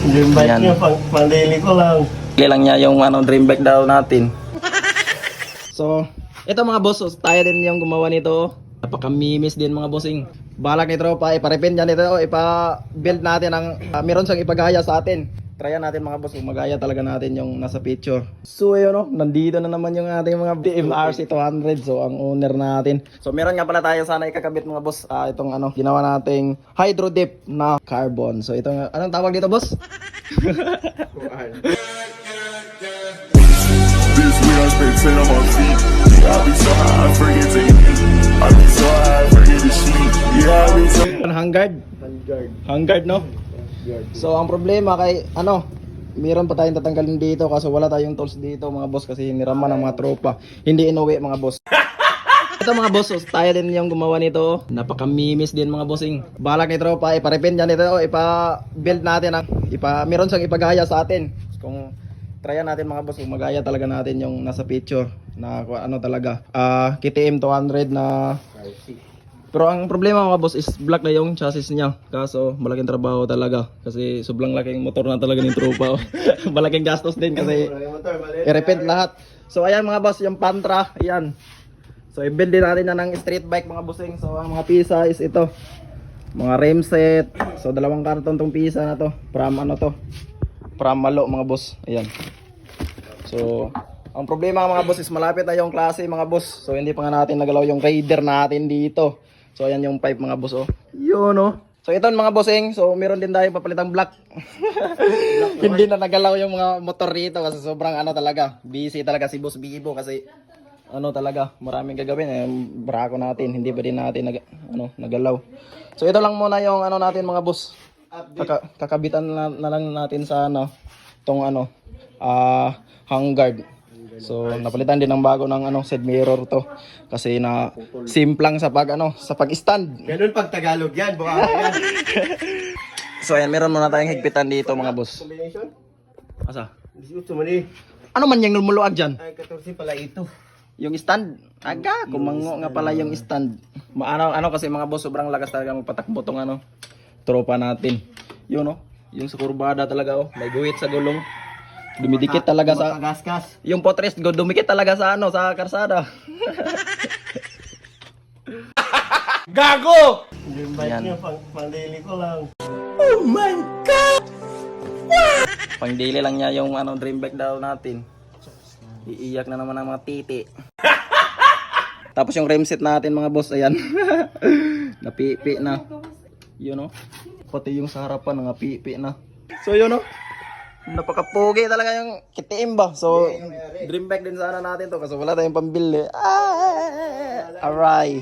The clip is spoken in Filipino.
Dream bike Ayan. niya, pang daily ko lang. Bili lang niya yung dream bike daw natin. So, ito mga boss, so, tayo din yung gumawa nito. Napaka-mimis din mga bossing. Balak ni tropa, ipa-repaint yan ito, ipa-build natin ang meron siyang ipagaya sa atin. Tryan natin mga boss kung magaya talaga natin yung nasa picture. So ayun no, nandito na naman yung ating mga DMRC 200. So ang owner natin. So meron nga pala tayo sana ikakabit mga boss. Itong ginawa nating hydro dip na carbon. So itong anong tawag dito boss? This week I spent 10 on my feet. Yeah, I be so high, I forget to eat. I be so high, I forget to sleep. Yeah, I be so Hanguard. Hanguard no? So ang problema kay meron pa tayong tatanggalin dito kasi wala tayong tools dito mga boss kasi hiniraman ng mga tropa. Hindi inuwi mga boss. Ito mga boss, so, tayo din yung gumawa nito. Napaka-mimis din mga bossing. Balak ni tropa, ipa-repaint yan ito, ipa-build natin meron siyang ipagaya sa atin. Kung tryan natin mga boss, kung magaya talaga natin yung nasa picture na talaga. KTM 200 na. Pero ang problema mga boss is black na yung chassis niya. Kaso malaking trabaho talaga kasi sobrang laking motor na talaga ng tropa. Malaking gastos din kasi i-repaint lahat. So ayan mga boss, yung Pantra, ayan. So i-build din natin na ng street bike mga bossing. So ang mga pisa is ito. Mga rim set. So dalawang karton tong pisa na to. From From Malo mga boss. Ayan. So ang problema mga boss is malapit na yung klase mga boss. So hindi pa nga natin nagalaw yung Raider natin dito. So ayan yung pipe mga boss oh. Yun oh. So ito mga bossing. So meron din tayong papalitang black. Hindi na nagalaw yung mga motor dito kasi sobrang talaga. Busy talaga si Boss Bibo kasi talaga maraming gagawin brako natin. Hindi pa din natin nagalaw. So ito lang muna yung natin mga boss. Kakabitan na lang natin sa tong handguard. So napalitan din ng bago ng side mirror to kasi na simplang sa pag-stand. Ganun pag Tagalog yan, buka yan. So ayan, meron muna tayong higpitan dito mga boss. Combination? Asa? 18 mani. Ano man yung lumuluag dyan? Ay, 14 pala ito. Yung stand? Aga, kumango nga pala yung stand. Kasi mga boss, sobrang lakas talaga magpatakbo tong tropa natin. Yun yung sa kurbada talaga may guhit sa gulong. Dumidikit talaga sa Gaskas. yung potres dumikit talaga sa sa karsada. Gago! Dream bike Ayan. niya, pang daily ko lang. Pang daily lang niya yung dream bike daw natin. Iiyak na naman ang mga titi. Tapos yung rim set natin mga boss, ayan. Napipi na. Yun pati yung sa harapan napipi na. So yun napakapogi talaga yung KTM ba. So dream bike din sana natin to kasi wala tayong pambili. Aray.